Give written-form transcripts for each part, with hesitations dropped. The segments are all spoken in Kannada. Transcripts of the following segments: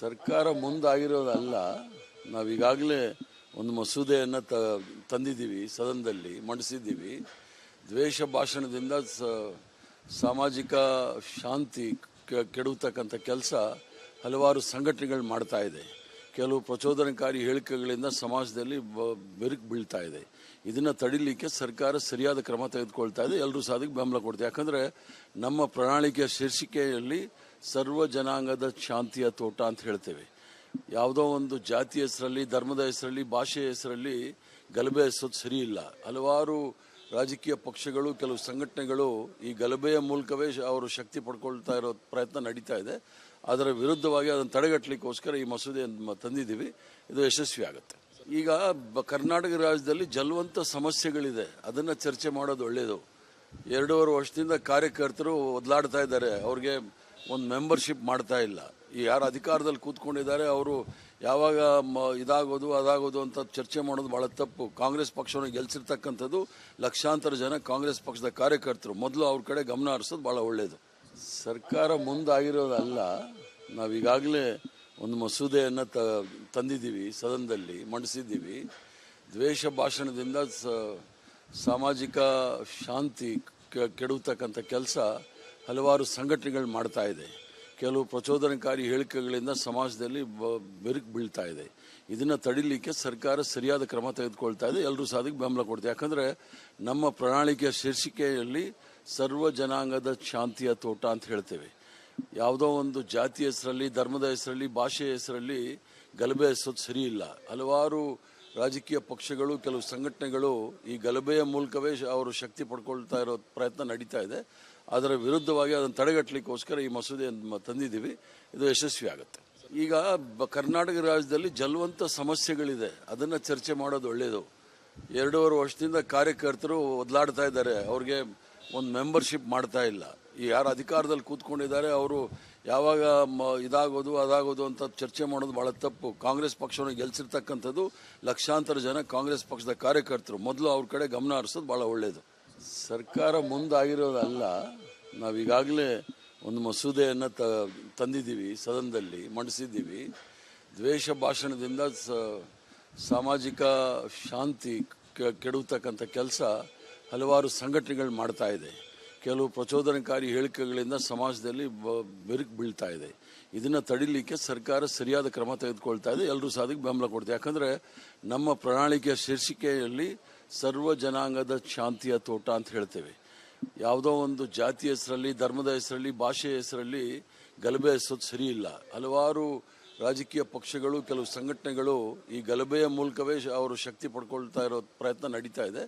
ಸರ್ಕಾರ ಮುಂದಾಗಿರೋದಲ್ಲ. ನಾವೀಗಾಗಲೇ ಒಂದು ಮಸೂದೆಯನ್ನು ತಂದಿದ್ದೀವಿ, ಸದನದಲ್ಲಿ ಮಂಡಿಸಿದ್ದೀವಿ. ದ್ವೇಷ ಭಾಷಣದಿಂದ ಸಾಮಾಜಿಕ ಶಾಂತಿ ಕೆಡುತ್ತಕ್ಕಂಥ ಕೆಲಸ ಹಲವಾರು ಸಂಘಟನೆಗಳು ಮಾಡ್ತಾ ಇದೆ. ಕೆಲವು ಪ್ರಚೋದನಕಾರಿ ಹೇಳಿಕೆಗಳಿಂದ ಸಮಾಜದಲ್ಲಿ ಬೆರುಕು ಬೀಳ್ತಾ ಇದೆ. ಇದನ್ನು ತಡಿಲಿಕ್ಕೆ ಸರ್ಕಾರ ಸರಿಯಾದ ಕ್ರಮ ತೆಗೆದುಕೊಳ್ತಾ ಇದೆ. ಎಲ್ಲರೂ ಸಹ ಅದಕ್ಕೆ ಬೆಂಬಲ ಕೊಡ್ತೀವಿ. ಯಾಕಂದರೆ ನಮ್ಮ ಪ್ರಣಾಳಿಕೆಯ ಶೀರ್ಷಿಕೆಯಲ್ಲಿ ಸರ್ವ ಜನಾಂಗದ ಶಾಂತಿಯ ತೋಟ ಅಂತ ಹೇಳ್ತೇವೆ. ಯಾವುದೋ ಒಂದು ಜಾತಿ ಹೆಸರಲ್ಲಿ, ಧರ್ಮದ ಹೆಸರಲ್ಲಿ, ಭಾಷೆಯ ಹೆಸರಲ್ಲಿ ಗಲಭೆ ಎಸೋದು ಸರಿ ಇಲ್ಲ. ಹಲವಾರು ರಾಜಕೀಯ ಪಕ್ಷಗಳು, ಕೆಲವು ಸಂಘಟನೆಗಳು ಈ ಗಲಭೆಯ ಮೂಲಕವೇ ಅವರು ಶಕ್ತಿ ಪಡ್ಕೊಳ್ತಾ ಇರೋ ಪ್ರಯತ್ನ ನಡೀತಾ ಇದೆ. ಅದರ ವಿರುದ್ಧವಾಗಿ ಅದನ್ನು ತಡೆಗಟ್ಟಲಿಕ್ಕೋಸ್ಕರ ಈ ಮಸೂದೆಯನ್ನು ತಂದಿದ್ದೀವಿ. ಇದು ಯಶಸ್ವಿ ಆಗುತ್ತೆ. ಈಗ ಕರ್ನಾಟಕ ರಾಜ್ಯದಲ್ಲಿ ಜಲವಂತ ಸಮಸ್ಯೆಗಳಿದೆ, ಅದನ್ನು ಚರ್ಚೆ ಮಾಡೋದು ಒಳ್ಳೆಯದು. 2.5 ವರ್ಷದಿಂದ ಕಾರ್ಯಕರ್ತರು ಒದ್ಲಾಡ್ತಾ ಇದ್ದಾರೆ. ಅವ್ರಿಗೆ ಒಂದು ಮೆಂಬರ್ಶಿಪ್ ಮಾಡ್ತಾ ಇಲ್ಲ. ಈ ಯಾರು ಅಧಿಕಾರದಲ್ಲಿ ಕೂತ್ಕೊಂಡಿದ್ದಾರೆ ಅವರು ಯಾವಾಗ ಇದಾಗೋದು ಅದಾಗೋದು ಅಂತ ಚರ್ಚೆ ಮಾಡೋದು ಭಾಳ ತಪ್ಪು. ಕಾಂಗ್ರೆಸ್ ಪಕ್ಷವನ್ನು ಗೆಲ್ಸಿರ್ತಕ್ಕಂಥದ್ದು ಲಕ್ಷಾಂತರ ಜನ ಕಾಂಗ್ರೆಸ್ ಪಕ್ಷದ ಕಾರ್ಯಕರ್ತರು. ಮೊದಲು ಅವ್ರ ಕಡೆ ಗಮನ ಹರಿಸೋದು ಭಾಳ ಒಳ್ಳೆಯದು. ಸರ್ಕಾರ ಮುಂದಾಗಿರೋದಲ್ಲ. ನಾವೀಗಾಗಲೇ ಒಂದು ಮಸೂದೆಯನ್ನು ತಂದಿದ್ದೀವಿ, ಸದನದಲ್ಲಿ ಮಂಡಿಸಿದ್ದೀವಿ. ದ್ವೇಷ ಭಾಷಣದಿಂದ ಸಾಮಾಜಿಕ ಶಾಂತಿ ಕೆಡುತ್ತಕ್ಕಂಥ ಕೆಲಸ ಹಲವಾರು ಸಂಘಟನೆಗಳು ಮಾಡ್ತಾ ಇದೆ. ಕೆಲವು ಪ್ರಚೋದನಕಾರಿ ಹೇಳಿಕೆಗಳಿಂದ ಸಮಾಜದಲ್ಲಿ ಬೆರುಕು ಬೀಳ್ತಾ ಇದೆ. ಇದನ್ನು ತಡಿಲಿಕ್ಕೆ ಸರ್ಕಾರ ಸರಿಯಾದ ಕ್ರಮ ತೆಗೆದುಕೊಳ್ತಾ ಇದೆ. ಎಲ್ಲರೂ ಸಹ ಅದಕ್ಕೆ ಬೆಂಬಲ ಕೊಡ್ತೀವಿ. ಯಾಕಂದರೆ ನಮ್ಮ ಪ್ರಣಾಳಿಕೆಯ ಶೀರ್ಷಿಕೆಯಲ್ಲಿ ಸರ್ವ ಜನಾಂಗದ ಶಾಂತಿಯ ತೋಟ ಅಂತ ಹೇಳ್ತೇವೆ. ಯಾವುದೋ ಒಂದು ಜಾತಿ ಹೆಸರಲ್ಲಿ, ಧರ್ಮದ ಹೆಸರಲ್ಲಿ, ಭಾಷೆಯ ಹೆಸರಲ್ಲಿ ಗಲಭೆ ಎಸೋದು ಸರಿ ಇಲ್ಲ. ಹಲವಾರು ರಾಜಕೀಯ ಪಕ್ಷಗಳು, ಕೆಲವು ಸಂಘಟನೆಗಳು ಈ ಗಲಭೆಯ ಮೂಲಕವೇ ಅವರು ಶಕ್ತಿ ಪಡ್ಕೊಳ್ತಾ ಇರೋ ಪ್ರಯತ್ನ ನಡೀತಾ ಇದೆ. ಅದರ ವಿರುದ್ಧವಾಗಿ ಅದನ್ನು ತಡೆಗಟ್ಟಲಿಕ್ಕೋಸ್ಕರ ಈ ಮಸೂದೆಯನ್ನು ತಂದಿದ್ದೀವಿ. ಇದು ಯಶಸ್ವಿ ಆಗುತ್ತೆ. ಈಗ ಕರ್ನಾಟಕ ರಾಜ್ಯದಲ್ಲಿ ಜಲವಂತ ಸಮಸ್ಯೆಗಳಿದೆ, ಅದನ್ನು ಚರ್ಚೆ ಮಾಡೋದು ಒಳ್ಳೆಯದು. 2.5 ವರ್ಷದಿಂದ ಕಾರ್ಯಕರ್ತರು ಒದ್ಲಾಡ್ತಾ ಇದ್ದಾರೆ. ಅವ್ರಿಗೆ ಒಂದು ಮೆಂಬರ್ಶಿಪ್ ಮಾಡ್ತಾ ಇಲ್ಲ. ಈ ಯಾರು ಅಧಿಕಾರದಲ್ಲಿ ಕೂತ್ಕೊಂಡಿದ್ದಾರೆ ಅವರು ಯಾವಾಗ ಇದಾಗೋದು ಅದಾಗೋದು ಅಂತ ಚರ್ಚೆ ಮಾಡೋದು ಭಾಳ ತಪ್ಪು. ಕಾಂಗ್ರೆಸ್ ಪಕ್ಷವನ್ನು ಗೆಲ್ಸಿರ್ತಕ್ಕಂಥದ್ದು ಲಕ್ಷಾಂತರ ಜನ ಕಾಂಗ್ರೆಸ್ ಪಕ್ಷದ ಕಾರ್ಯಕರ್ತರು. ಮೊದಲು ಅವ್ರ ಕಡೆ ಗಮನ ಹರಿಸೋದು ಭಾಳ ಒಳ್ಳೆಯದು. ಸರ್ಕಾರ ಮುಂದಾಗಿರೋದಲ್ಲ. ನಾವೀಗಾಗಲೇ ಒಂದು ಮಸೂದೆಯನ್ನು ತಂದಿದ್ದೀವಿ, ಸದನದಲ್ಲಿ ಮಂಡಿಸಿದ್ದೀವಿ. ದ್ವೇಷ ಭಾಷಣದಿಂದ ಸಾಮಾಜಿಕ ಶಾಂತಿ ಕೆಡುತ್ತಕ್ಕಂಥ ಕೆಲಸ ಹಲವಾರು ಸಂಘಟನೆಗಳು ಮಾಡ್ತಾ ಇದೆ. ಕೆಲವು ಪ್ರಚೋದನಕಾರಿ ಹೇಳಿಕೆಗಳಿಂದ ಸಮಾಜದಲ್ಲಿ ಬೆರುಕು ಬೀಳ್ತಾ ಇದೆ. ಇದನ್ನು ತಡಿಲಿಕ್ಕೆ ಸರ್ಕಾರ ಸರಿಯಾದ ಕ್ರಮ ತೆಗೆದುಕೊಳ್ತಾ ಇದೆ. ಎಲ್ಲರೂ ಸಹ ಅದಕ್ಕೆ ಬೆಂಬಲ ಕೊಡ್ತೀವಿ. ಯಾಕಂದರೆ ನಮ್ಮ ಪ್ರಣಾಳಿಕೆಯ ಶೀರ್ಷಿಕೆಯಲ್ಲಿ ಸರ್ವ ಜನಾಂಗದ ಶಾಂತಿಯ ತೋಟ ಅಂತ ಹೇಳ್ತೇವೆ. ಯಾವುದೋ ಒಂದು ಜಾತಿ ಹೆಸರಲ್ಲಿ, ಧರ್ಮದ ಹೆಸರಲ್ಲಿ, ಭಾಷೆಯ ಹೆಸರಲ್ಲಿ ಗಲಭೆ ಎಸೋದು ಸರಿ ಇಲ್ಲ. ಹಲವಾರು ರಾಜಕೀಯ ಪಕ್ಷಗಳು, ಕೆಲವು ಸಂಘಟನೆಗಳು ಈ ಗಲಭೆಯ ಮೂಲಕವೇ ಅವರು ಶಕ್ತಿ ಪಡ್ಕೊಳ್ತಾ ಇರೋ ಪ್ರಯತ್ನ ನಡೀತಾ ಇದೆ.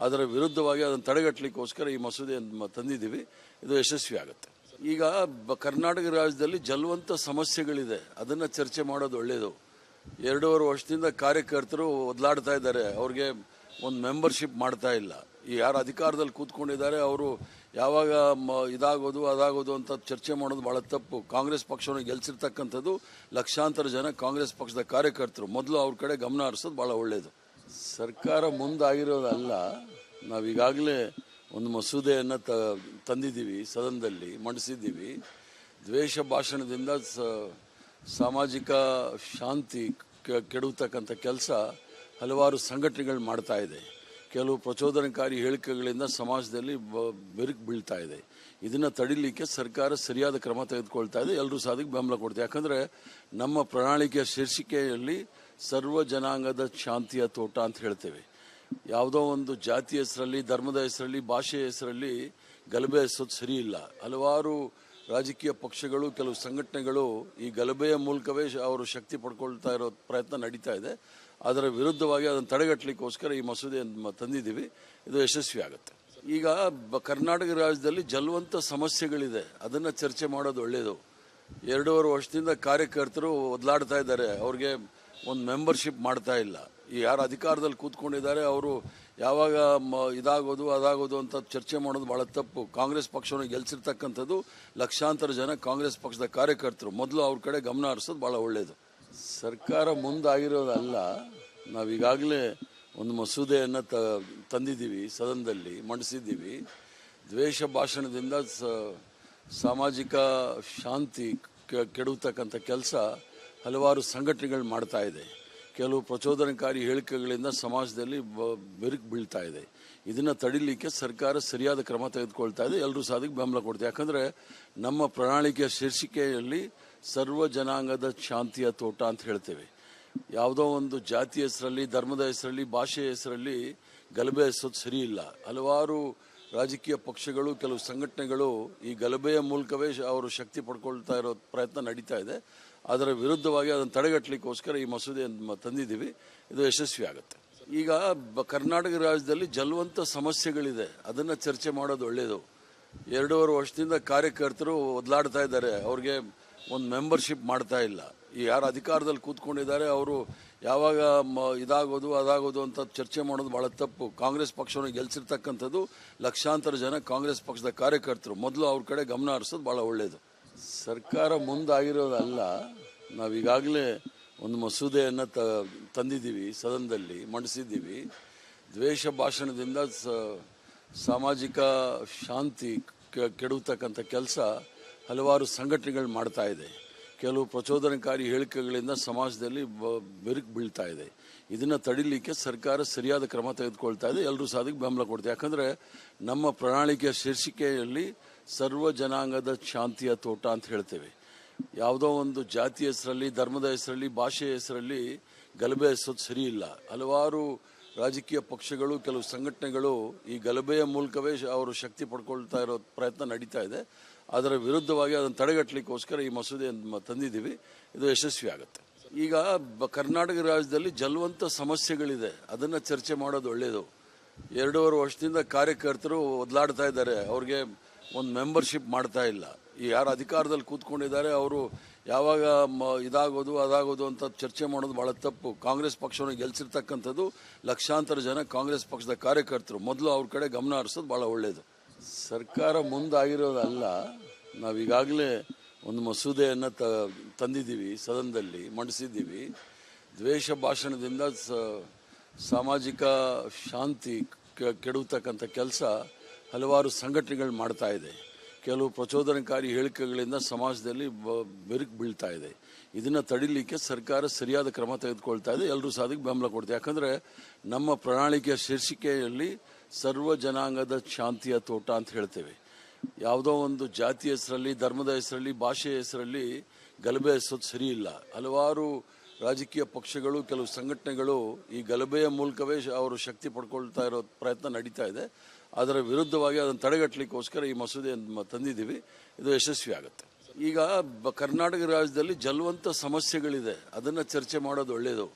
ಅದರ ವಿರುದ್ಧವಾಗಿ ಅದನ್ನು ತಡೆಗಟ್ಟಲಿಕ್ಕೋಸ್ಕರ ಈ ಮಸೂದೆಯನ್ನು ತಂದಿದ್ದೀವಿ. ಇದು ಯಶಸ್ವಿ ಆಗುತ್ತೆ. ಈಗ ಕರ್ನಾಟಕ ರಾಜ್ಯದಲ್ಲಿ ಜಲವಂತ ಸಮಸ್ಯೆಗಳಿದೆ, ಅದನ್ನು ಚರ್ಚೆ ಮಾಡೋದು ಒಳ್ಳೆಯದು. 2.5 ವರ್ಷದಿಂದ ಕಾರ್ಯಕರ್ತರು ಒದ್ಲಾಡ್ತಾ ಇದ್ದಾರೆ. ಅವ್ರಿಗೆ ಒಂದು ಮೆಂಬರ್ಶಿಪ್ ಮಾಡ್ತಾ ಇಲ್ಲ. ಈ ಯಾರು ಅಧಿಕಾರದಲ್ಲಿ ಕೂತ್ಕೊಂಡಿದ್ದಾರೆ ಅವರು ಯಾವಾಗ ಇದಾಗೋದು ಅದಾಗೋದು ಅಂತ ಚರ್ಚೆ ಮಾಡೋದು ಭಾಳ ತಪ್ಪು. ಕಾಂಗ್ರೆಸ್ ಪಕ್ಷವನ್ನು ಗೆಲ್ಸಿರ್ತಕ್ಕಂಥದ್ದು ಲಕ್ಷಾಂತರ ಜನ ಕಾಂಗ್ರೆಸ್ ಪಕ್ಷದ ಕಾರ್ಯಕರ್ತರು. ಮೊದಲು ಅವ್ರ ಕಡೆ ಗಮನ ಹರಿಸೋದು ಭಾಳ ಒಳ್ಳೆಯದು. ಸರ್ಕಾರ ಮುಂದಾಗಿರೋದಲ್ಲ. ನಾವೀಗಾಗಲೇ ಒಂದು ಮಸೂದೆಯನ್ನು ತಂದಿದ್ದೀವಿ, ಸದನದಲ್ಲಿ ಮಂಡಿಸಿದ್ದೀವಿ. ದ್ವೇಷ ಭಾಷಣದಿಂದ ಸಾಮಾಜಿಕ ಶಾಂತಿ ಕೆಡುತ್ತಕ್ಕಂಥ ಕೆಲಸ ಹಲವಾರು ಸಂಘಟನೆಗಳು ಮಾಡ್ತಾ ಇದೆ. ಕೆಲವು ಪ್ರಚೋದನಕಾರಿ ಹೇಳಿಕೆಗಳಿಂದ ಸಮಾಜದಲ್ಲಿ ಬೆರುಕು ಬೀಳ್ತಾ ಇದೆ. ಇದನ್ನು ತಡಿಲಿಕ್ಕೆ ಸರ್ಕಾರ ಸರಿಯಾದ ಕ್ರಮ ತೆಗೆದುಕೊಳ್ತಾ ಇದೆ. ಎಲ್ಲರೂ ಸಹ ಅದಕ್ಕೆ ಬೆಂಬಲ ಕೊಡ್ತೀವಿ. ಯಾಕಂದರೆ ನಮ್ಮ ಪ್ರಣಾಳಿಕೆಯ ಶೀರ್ಷಿಕೆಯಲ್ಲಿ ಸರ್ವ ಜನಾಂಗದ ಶಾಂತಿಯ ತೋಟ ಅಂತ ಹೇಳ್ತೇವೆ. ಯಾವುದೋ ಒಂದು ಜಾತಿ ಹೆಸರಲ್ಲಿ, ಧರ್ಮದ ಹೆಸರಲ್ಲಿ, ಭಾಷೆಯ ಹೆಸರಲ್ಲಿ ಗಲಭೆ ಎಸೋದು ಸರಿ ಇಲ್ಲ. ಹಲವಾರು ರಾಜಕೀಯ ಪಕ್ಷಗಳು, ಕೆಲವು ಸಂಘಟನೆಗಳು ಈ ಗಲಭೆಯ ಮೂಲಕವೇ ಅವರು ಶಕ್ತಿ ಪಡ್ಕೊಳ್ತಾ ಇರೋ ಪ್ರಯತ್ನ ನಡೀತಾ ಇದೆ. ಅದರ ವಿರುದ್ಧವಾಗಿ ಅದನ್ನು ತಡೆಗಟ್ಟಲಿಕ್ಕೋಸ್ಕರ ಈ ಮಸೂದೆಯನ್ನು ತಂದಿದ್ದೀವಿ. ಇದು ಯಶಸ್ವಿ ಆಗುತ್ತೆ. ಈಗ ಕರ್ನಾಟಕ ರಾಜ್ಯದಲ್ಲಿ ಜಲವಂತ ಸಮಸ್ಯೆಗಳಿದೆ, ಅದನ್ನು ಚರ್ಚೆ ಮಾಡೋದು ಒಳ್ಳೆಯದು. 2.5 ವರ್ಷದಿಂದ ಕಾರ್ಯಕರ್ತರು ಒದ್ಲಾಡ್ತಾ ಇದ್ದಾರೆ. ಅವ್ರಿಗೆ ಒಂದು ಮೆಂಬರ್ಶಿಪ್ ಮಾಡ್ತಾ ಇಲ್ಲ. ಈ ಯಾರು ಅಧಿಕಾರದಲ್ಲಿ ಕೂತ್ಕೊಂಡಿದ್ದಾರೆ ಅವರು ಯಾವಾಗ ಇದಾಗೋದು ಅದಾಗೋದು ಅಂತ ಚರ್ಚೆ ಮಾಡೋದು ಭಾಳ ತಪ್ಪು. ಕಾಂಗ್ರೆಸ್ ಪಕ್ಷವನ್ನು ಗೆಲ್ಸಿರ್ತಕ್ಕಂಥದ್ದು ಲಕ್ಷಾಂತರ ಜನ ಕಾಂಗ್ರೆಸ್ ಪಕ್ಷದ ಕಾರ್ಯಕರ್ತರು. ಮೊದಲು ಅವ್ರ ಕಡೆ ಗಮನ ಹರಿಸೋದು ಭಾಳ ಒಳ್ಳೆಯದು. ಸರ್ಕಾರ ಮುಂದಾಗಿರೋದಲ್ಲ. ನಾವೀಗಾಗಲೇ ಒಂದು ಮಸೂದೆಯನ್ನು ತಂದಿದ್ದೀವಿ, ಸದನದಲ್ಲಿ ಮಂಡಿಸಿದ್ದೀವಿ. ದ್ವೇಷ ಭಾಷಣದಿಂದ ಸಾಮಾಜಿಕ ಶಾಂತಿ ಕೆಡುತ್ತಕ್ಕಂಥ ಕೆಲಸ ಹಲವಾರು ಸಂಘಟನೆಗಳು ಮಾಡ್ತಾ ಇದೆ. ಕೆಲವು ಪ್ರಚೋದನಕಾರಿ ಹೇಳಿಕೆಗಳಿಂದ ಸಮಾಜದಲ್ಲಿ ಬೆರುಕು ಬೀಳ್ತಾ ಇದೆ. ಇದನ್ನು ತಡಿಲಿಕ್ಕೆ ಸರ್ಕಾರ ಸರಿಯಾದ ಕ್ರಮ ತೆಗೆದುಕೊಳ್ತಾ ಇದೆ. ಎಲ್ಲರೂ ಸಹ ಅದಕ್ಕೆ ಬೆಂಬಲ ಕೊಡ್ತೀವಿ. ಯಾಕಂದರೆ ನಮ್ಮ ಪ್ರಣಾಳಿಕೆಯ ಶೀರ್ಷಿಕೆಯಲ್ಲಿ ಸರ್ವ ಜನಾಂಗದ ಶಾಂತಿಯ ತೋಟ ಅಂತ ಹೇಳ್ತೇವೆ. ಯಾವುದೋ ಒಂದು ಜಾತಿ ಹೆಸರಲ್ಲಿ, ಧರ್ಮದ ಹೆಸರಲ್ಲಿ, ಭಾಷೆಯ ಹೆಸರಲ್ಲಿ ಗಲಭೆ ಎಸೋದು ಸರಿ ಇಲ್ಲ. ಹಲವಾರು ರಾಜಕೀಯ ಪಕ್ಷಗಳು, ಕೆಲವು ಸಂಘಟನೆಗಳು ಈ ಗಲಭೆಯ ಮೂಲಕವೇ ಅವರು ಶಕ್ತಿ ಪಡ್ಕೊಳ್ತಾ ಇರೋ ಪ್ರಯತ್ನ ನಡೀತಾ ಇದೆ. ಅದರ ವಿರುದ್ಧವಾಗಿ ಅದನ್ನು ತಡೆಗಟ್ಟಲಿಕ್ಕೋಸ್ಕರ ಈ ಮಸೂದೆಯನ್ನು ತಂದಿದ್ದೀವಿ. ಇದು ಯಶಸ್ವಿ ಆಗುತ್ತೆ. ಈಗ ಕರ್ನಾಟಕ ರಾಜ್ಯದಲ್ಲಿ ಜಲವಂತ ಸಮಸ್ಯೆಗಳಿದೆ, ಅದನ್ನು ಚರ್ಚೆ ಮಾಡೋದು ಒಳ್ಳೆಯದು. 2.5 ವರ್ಷದಿಂದ ಕಾರ್ಯಕರ್ತರು ಒದ್ಲಾಡ್ತಾ ಇದ್ದಾರೆ. ಅವ್ರಿಗೆ ಒಂದು ಮೆಂಬರ್ಶಿಪ್ ಮಾಡ್ತಾ ಇಲ್ಲ. ಈ ಯಾರು ಅಧಿಕಾರದಲ್ಲಿ ಕೂತ್ಕೊಂಡಿದ್ದಾರೆ ಅವರು ಯಾವಾಗ ಇದಾಗೋದು ಅದಾಗೋದು ಅಂತ ಚರ್ಚೆ ಮಾಡೋದು ಭಾಳ ತಪ್ಪು. ಕಾಂಗ್ರೆಸ್ ಪಕ್ಷವನ್ನು ಗೆಲ್ಸಿರ್ತಕ್ಕಂಥದ್ದು ಲಕ್ಷಾಂತರ ಜನ ಕಾಂಗ್ರೆಸ್ ಪಕ್ಷದ ಕಾರ್ಯಕರ್ತರು. ಮೊದಲು ಅವ್ರ ಕಡೆ ಗಮನ ಹರಿಸೋದು ಭಾಳ ಒಳ್ಳೆಯದು. ಸರ್ಕಾರ ಮುಂದಾಗಿರೋದಲ್ಲ, ನಾವೀಗಾಗಲೇ ಒಂದು ಮಸೂದೆಯನ್ನು ತಂದಿದ್ದೀವಿ, ಸದನದಲ್ಲಿ ಮಂಡಿಸಿದ್ದೀವಿ. ದ್ವೇಷ ಭಾಷಣದಿಂದ ಸಾಮಾಜಿಕ ಶಾಂತಿ ಕೆಡುತ್ತಕ್ಕಂಥ ಕೆಲಸ ಹಲವಾರು ಸಂಘಟನೆಗಳು ಮಾಡ್ತಾ ಇದೆ. ಕೆಲವು ಪ್ರಚೋದನಕಾರಿ ಹೇಳಿಕೆಗಳಿಂದ ಸಮಾಜದಲ್ಲಿ ಬೆರುಕು ಬೀಳ್ತಾ ಇದೆ. ಇದನ್ನು ತಡಿಲಿಕ್ಕೆ ಸರ್ಕಾರ ಸರಿಯಾದ ಕ್ರಮ ತೆಗೆದುಕೊಳ್ತಾ ಇದೆ. ಎಲ್ಲರೂ ಸಹ ಅದಕ್ಕೆ ಬೆಂಬಲ ಕೊಡ್ತೀವಿ. ಯಾಕಂದರೆ ನಮ್ಮ ಪ್ರಣಾಳಿಕೆಯ ಶೀರ್ಷಿಕೆಯಲ್ಲಿ ಸರ್ವ ಜನಾಂಗದ ಶಾಂತಿಯ ತೋಟ ಅಂತ ಹೇಳ್ತೇವೆ. ಯಾವುದೋ ಒಂದು ಜಾತಿ ಹೆಸರಲ್ಲಿ, ಧರ್ಮದ ಹೆಸರಲ್ಲಿ, ಭಾಷೆಯ ಹೆಸರಲ್ಲಿ ಗಲಭೆ ಎಸೋದು ಸರಿ ಇಲ್ಲ. ಹಲವಾರು ರಾಜಕೀಯ ಪಕ್ಷಗಳು, ಕೆಲವು ಸಂಘಟನೆಗಳು ಈ ಗಲಭೆಯ ಮೂಲಕವೇ ಅವರು ಶಕ್ತಿ ಪಡ್ಕೊಳ್ತಾ ಇರೋ ಪ್ರಯತ್ನ ನಡೀತಾ ಇದೆ. ಅದರ ವಿರುದ್ಧವಾಗಿ ಅದನ್ನು ತಡೆಗಟ್ಟಲಿಕ್ಕೋಸ್ಕರ ಈ ಮಸೂದೆಯನ್ನು ತಂದಿದ್ದೀವಿ. ಇದು ಯಶಸ್ವಿ ಆಗುತ್ತೆ. ಈಗ ಕರ್ನಾಟಕ ರಾಜ್ಯದಲ್ಲಿ ಜಲವಂತ ಸಮಸ್ಯೆಗಳಿದೆ, ಅದನ್ನು ಚರ್ಚೆ ಮಾಡೋದು ಒಳ್ಳೆಯದು. 2.5 ವರ್ಷದಿಂದ ಕಾರ್ಯಕರ್ತರು ಒದ್ಲಾಡ್ತಾ ಇದ್ದಾರೆ. ಅವ್ರಿಗೆ ಒಂದು ಮೆಂಬರ್ಶಿಪ್ ಮಾಡ್ತಾ ಇಲ್ಲ. ಈ ಯಾರು ಅಧಿಕಾರದಲ್ಲಿ ಕೂತ್ಕೊಂಡಿದ್ದಾರೆ ಅವರು ಯಾವಾಗ ಇದಾಗೋದು ಅದಾಗೋದು ಅಂತ ಚರ್ಚೆ ಮಾಡೋದು ಭಾಳ ತಪ್ಪು. ಕಾಂಗ್ರೆಸ್ ಪಕ್ಷವನ್ನು ಗೆಲ್ಸಿರ್ತಕ್ಕಂಥದ್ದು ಲಕ್ಷಾಂತರ ಜನ ಕಾಂಗ್ರೆಸ್ ಪಕ್ಷದ ಕಾರ್ಯಕರ್ತರು. ಮೊದಲು ಅವ್ರ ಕಡೆ ಗಮನ ಹರಿಸೋದು ಭಾಳ ಒಳ್ಳೆಯದು. ಸರ್ಕಾರ ಮುಂದಾಗಿರೋದಲ್ಲ, ನಾವೀಗಾಗಲೇ ಒಂದು ಮಸೂದೆಯನ್ನು ತಂದಿದ್ದೀವಿ, ಸದನದಲ್ಲಿ ಮಂಡಿಸಿದ್ದೀವಿ. ದ್ವೇಷ ಭಾಷಣದಿಂದ ಸಾಮಾಜಿಕ ಶಾಂತಿ ಕೆಡುತ್ತಕ್ಕಂಥ ಕೆಲಸ ಹಲವಾರು ಸಂಘಟನೆಗಳು ಮಾಡ್ತಾ ಇದೆ. ಕೆಲವು ಪ್ರಚೋದನಕಾರಿ ಹೇಳಿಕೆಗಳಿಂದ ಸಮಾಜದಲ್ಲಿ ಬೆರುಕು ಬೀಳ್ತಾ ಇದೆ. ಇದನ್ನು ತಡಿಲಿಕ್ಕೆ ಸರ್ಕಾರ ಸರಿಯಾದ ಕ್ರಮ ತೆಗೆದುಕೊಳ್ತಾ ಇದೆ. ಎಲ್ಲರೂ ಸಹ ಅದಕ್ಕೆ ಬೆಂಬಲ ಕೊಡ್ತೀವಿ. ಯಾಕಂದರೆ ನಮ್ಮ ಪ್ರಣಾಳಿಕೆಯ ಶೀರ್ಷಿಕೆಯಲ್ಲಿ ಸರ್ವ ಜನಾಂಗದ ಶಾಂತಿಯ ತೋಟ ಅಂತ ಹೇಳ್ತೇವೆ. ಯಾವುದೋ ಒಂದು ಜಾತಿ ಹೆಸರಲ್ಲಿ, ಧರ್ಮದ ಹೆಸರಲ್ಲಿ, ಭಾಷೆಯ ಹೆಸರಲ್ಲಿ ಗಲಭೆ ಎಸೋದು ಸರಿ ಇಲ್ಲ. ಹಲವಾರು ರಾಜಕೀಯ ಪಕ್ಷಗಳು, ಕೆಲವು ಸಂಘಟನೆಗಳು ಈ ಗಲಭೆಯ ಮೂಲಕವೇ ಅವರು ಶಕ್ತಿ ಪಡ್ಕೊಳ್ತಾ ಇರೋ ಪ್ರಯತ್ನ ನಡೀತಾ ಇದೆ. ಅದರ ವಿರುದ್ಧವಾಗಿ ಅದನ್ನು ತಡೆಗಟ್ಟಲಿಕ್ಕೋಸ್ಕರ ಈ ಮಸೂದೆಯನ್ನು ತಂದಿದ್ದೀವಿ. ಇದು ಯಶಸ್ವಿ ಆಗುತ್ತೆ. ಈಗ ಕರ್ನಾಟಕ ರಾಜ್ಯದಲ್ಲಿ ಜಲವಂತ ಸಮಸ್ಯೆಗಳಿದೆ, ಅದನ್ನು ಚರ್ಚೆ ಮಾಡೋದು ಒಳ್ಳೆಯದು.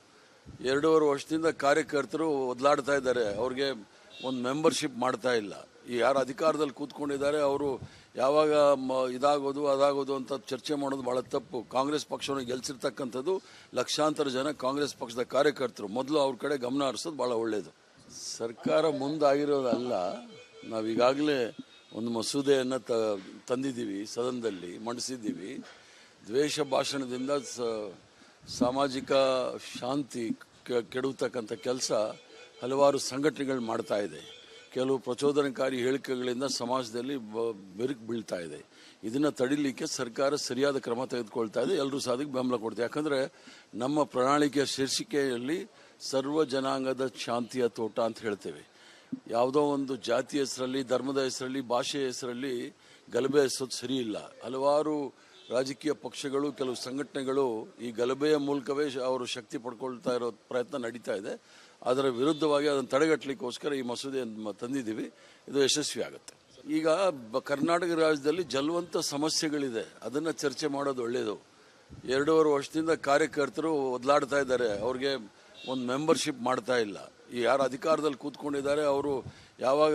2.5 ವರ್ಷದಿಂದ ಕಾರ್ಯಕರ್ತರು ಒದ್ಲಾಡ್ತಾ ಇದ್ದಾರೆ. ಅವ್ರಿಗೆ ಒಂದು ಮೆಂಬರ್ಶಿಪ್ ಮಾಡ್ತಾ ಇಲ್ಲ. ಈ ಯಾರು ಅಧಿಕಾರದಲ್ಲಿ ಕೂತ್ಕೊಂಡಿದ್ದಾರೆ ಅವರು ಯಾವಾಗ ಇದಾಗೋದು ಅದಾಗೋದು ಅಂತ ಚರ್ಚೆ ಮಾಡೋದು ಭಾಳ ತಪ್ಪು. ಕಾಂಗ್ರೆಸ್ ಪಕ್ಷವನ್ನು ಗೆಲ್ಸಿರ್ತಕ್ಕಂಥದ್ದು ಲಕ್ಷಾಂತರ ಜನ ಕಾಂಗ್ರೆಸ್ ಪಕ್ಷದ ಕಾರ್ಯಕರ್ತರು. ಮೊದಲು ಅವ್ರ ಕಡೆ ಗಮನ ಹರಿಸೋದು ಭಾಳ ಒಳ್ಳೆಯದು. ಸರ್ಕಾರ ಮುಂದಾಗಿರೋದಲ್ಲ, ನಾವೀಗಾಗಲೇ ಒಂದು ಮಸೂದೆಯನ್ನು ತಂದಿದ್ದೀವಿ, ಸದನದಲ್ಲಿ ಮಂಡಿಸಿದ್ದೀವಿ. ದ್ವೇಷ ಭಾಷಣದಿಂದ ಸಾಮಾಜಿಕ ಶಾಂತಿ ಕೆಡುತ್ತಕ್ಕಂಥ ಕೆಲಸ ಹಲವಾರು ಸಂಘಟನೆಗಳು ಮಾಡ್ತಾ ಇದೆ. ಕೆಲವು ಪ್ರಚೋದನಕಾರಿ ಹೇಳಿಕೆಗಳಿಂದ ಸಮಾಜದಲ್ಲಿ ಬೆರುಕು ಬೀಳ್ತಾ ಇದೆ. ಇದನ್ನು ತಡಿಲಿಕ್ಕೆ ಸರ್ಕಾರ ಸರಿಯಾದ ಕ್ರಮ ತೆಗೆದುಕೊಳ್ತಾ ಇದೆ. ಎಲ್ಲರೂ ಸಹ ಅದಕ್ಕೆ ಬೆಂಬಲ ಕೊಡ್ತೀವಿ. ಯಾಕಂದರೆ ನಮ್ಮ ಪ್ರಣಾಳಿಕೆಯ ಶೀರ್ಷಿಕೆಯಲ್ಲಿ ಸರ್ವ ಜನಾಂಗದ ಶಾಂತಿಯ ತೋಟ ಅಂತ ಹೇಳ್ತೇವೆ. ಯಾವುದೋ ಒಂದು ಜಾತಿ ಹೆಸರಲ್ಲಿ, ಧರ್ಮದ ಹೆಸರಲ್ಲಿ, ಭಾಷೆಯ ಹೆಸರಲ್ಲಿ ಗಲಭೆ ಎಸೋದು ಸರಿ ಇಲ್ಲ. ಹಲವಾರು ರಾಜಕೀಯ ಪಕ್ಷಗಳು, ಕೆಲವು ಸಂಘಟನೆಗಳು ಈ ಗಲಭೆಯ ಮೂಲಕವೇ ಅವರು ಶಕ್ತಿ ಪಡ್ಕೊಳ್ತಾ ಇರೋ ಪ್ರಯತ್ನ ನಡೀತಾ ಇದೆ. ಅದರ ವಿರುದ್ಧವಾಗಿ ಅದನ್ನು ತಡೆಗಟ್ಟಲಿಕ್ಕೋಸ್ಕರ ಈ ಮಸೂದೆಯನ್ನು ತಂದಿದ್ದೀವಿ. ಇದು ಯಶಸ್ವಿ ಆಗುತ್ತೆ. ಈಗ ಕರ್ನಾಟಕ ರಾಜ್ಯದಲ್ಲಿ ಜಲವಂತ ಸಮಸ್ಯೆಗಳಿದೆ, ಅದನ್ನು ಚರ್ಚೆ ಮಾಡೋದು ಒಳ್ಳೆಯದು. 2.5 ವರ್ಷದಿಂದ ಕಾರ್ಯಕರ್ತರು ಒದ್ಲಾಡ್ತಾ ಇದ್ದಾರೆ. ಅವ್ರಿಗೆ ಒಂದು ಮೆಂಬರ್ಶಿಪ್ ಮಾಡ್ತಾ ಇಲ್ಲ. ಈ ಯಾರು ಅಧಿಕಾರದಲ್ಲಿ ಕೂತ್ಕೊಂಡಿದ್ದಾರೆ ಅವರು ಯಾವಾಗ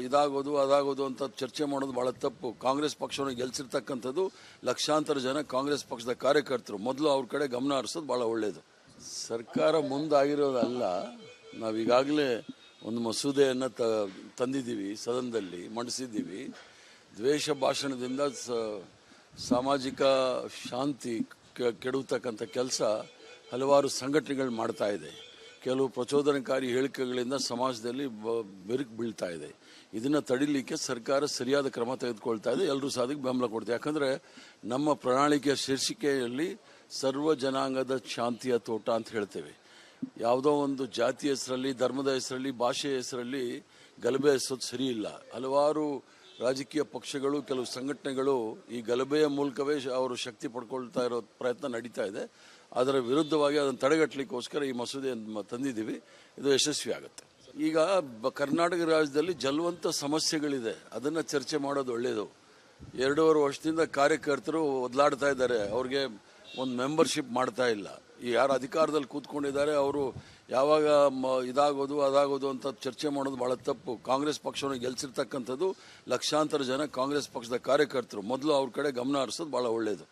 ಇದಾಗೋದು ಅದಾಗೋದು ಅಂತ ಚರ್ಚೆ ಮಾಡೋದು ಭಾಳ ತಪ್ಪು. ಕಾಂಗ್ರೆಸ್ ಪಕ್ಷವನ್ನು ಗೆಲ್ಸಿರ್ತಕ್ಕಂಥದ್ದು ಲಕ್ಷಾಂತರ ಜನ ಕಾಂಗ್ರೆಸ್ ಪಕ್ಷದ ಕಾರ್ಯಕರ್ತರು. ಮೊದಲು ಅವ್ರ ಕಡೆ ಗಮನ ಹರಿಸೋದು ಭಾಳ ಒಳ್ಳೆಯದು. ಸರ್ಕಾರ ಮುಂದಾಗಿರೋದಲ್ಲ, ನಾವೀಗಾಗಲೇ ಒಂದು ಮಸೂದೆಯನ್ನು ತಂದಿದ್ದೀವಿ, ಸದನದಲ್ಲಿ ಮಂಡಿಸಿದ್ದೀವಿ. ದ್ವೇಷ ಭಾಷಣದಿಂದ ಸಾಮಾಜಿಕ ಶಾಂತಿ ಕೆಡುತ್ತಕ್ಕಂಥ ಕೆಲಸ ಹಲವಾರು ಸಂಘಟನೆಗಳು ಮಾಡ್ತಾ ಇದೆ. ಕೆಲವು ಪ್ರಚೋದನಕಾರಿ ಹೇಳಿಕೆಗಳಿಂದ ಸಮಾಜದಲ್ಲಿ ಬೆರುಕು ಬೀಳ್ತಾ ಇದೆ. ಇದನ್ನು ತಡಿಲಿಕ್ಕೆ ಸರ್ಕಾರ ಸರಿಯಾದ ಕ್ರಮ ತೆಗೆದುಕೊಳ್ತಾ ಇದೆ. ಎಲ್ಲರೂ ಸಹ ಅದಕ್ಕೆ ಬೆಂಬಲ ಕೊಡ್ತೀವಿ. ಯಾಕಂದರೆ ನಮ್ಮ ಪ್ರಣಾಳಿಕೆಯ ಶೀರ್ಷಿಕೆಯಲ್ಲಿ ಸರ್ವ ಜನಾಂಗದ ಶಾಂತಿಯ ತೋಟ ಅಂತ ಹೇಳ್ತೇವೆ. ಯಾವುದೋ ಒಂದು ಜಾತಿ ಹೆಸರಲ್ಲಿ, ಧರ್ಮದ ಹೆಸರಲ್ಲಿ, ಭಾಷೆಯ ಹೆಸರಲ್ಲಿ ಗಲಭೆ ಎಸೋದು ಸರಿ ಇಲ್ಲ. ಹಲವಾರು ರಾಜಕೀಯ ಪಕ್ಷಗಳು, ಕೆಲವು ಸಂಘಟನೆಗಳು ಈ ಗಲಭೆಯ ಮೂಲಕವೇ ಅವರು ಶಕ್ತಿ ಪಡ್ಕೊಳ್ತಾ ಇರೋ ಪ್ರಯತ್ನ ನಡೀತಾ ಇದೆ. ಅದರ ವಿರುದ್ಧವಾಗಿ ಅದನ್ನು ತಡೆಗಟ್ಟಲಿಕ್ಕೋಸ್ಕರ ಈ ಮಸೂದೆಯನ್ನು ತಂದಿದ್ದೀವಿ. ಇದು ಯಶಸ್ವಿ ಆಗುತ್ತೆ. ಈಗ ಕರ್ನಾಟಕ ರಾಜ್ಯದಲ್ಲಿ ಜಲವಂತ ಸಮಸ್ಯೆಗಳಿದೆ, ಅದನ್ನು ಚರ್ಚೆ ಮಾಡೋದು ಒಳ್ಳೆಯದು. 2.5 ವರ್ಷದಿಂದ ಕಾರ್ಯಕರ್ತರು ಒದ್ಲಾಡ್ತಾ ಇದ್ದಾರೆ, ಅವ್ರಿಗೆ ಒಂದು ಮೆಂಬರ್ಶಿಪ್ ಮಾಡ್ತಾ ಇಲ್ಲ. ಈ ಯಾರು ಅಧಿಕಾರದಲ್ಲಿ ಕೂತ್ಕೊಂಡಿದ್ದಾರೆ ಅವರು ಯಾವಾಗ ಇದಾಗೋದು ಅದಾಗೋದು ಅಂತ ಚರ್ಚೆ ಮಾಡೋದು ಭಾಳ ತಪ್ಪು. ಕಾಂಗ್ರೆಸ್ ಪಕ್ಷವನ್ನು ಗೆಲ್ಸಿರ್ತಕ್ಕಂಥದ್ದು ಲಕ್ಷಾಂತರ ಜನ ಕಾಂಗ್ರೆಸ್ ಪಕ್ಷದ ಕಾರ್ಯಕರ್ತರು. ಮೊದಲು ಅವ್ರ ಕಡೆ ಗಮನ ಹರಿಸೋದು ಭಾಳ ಒಳ್ಳೆಯದು.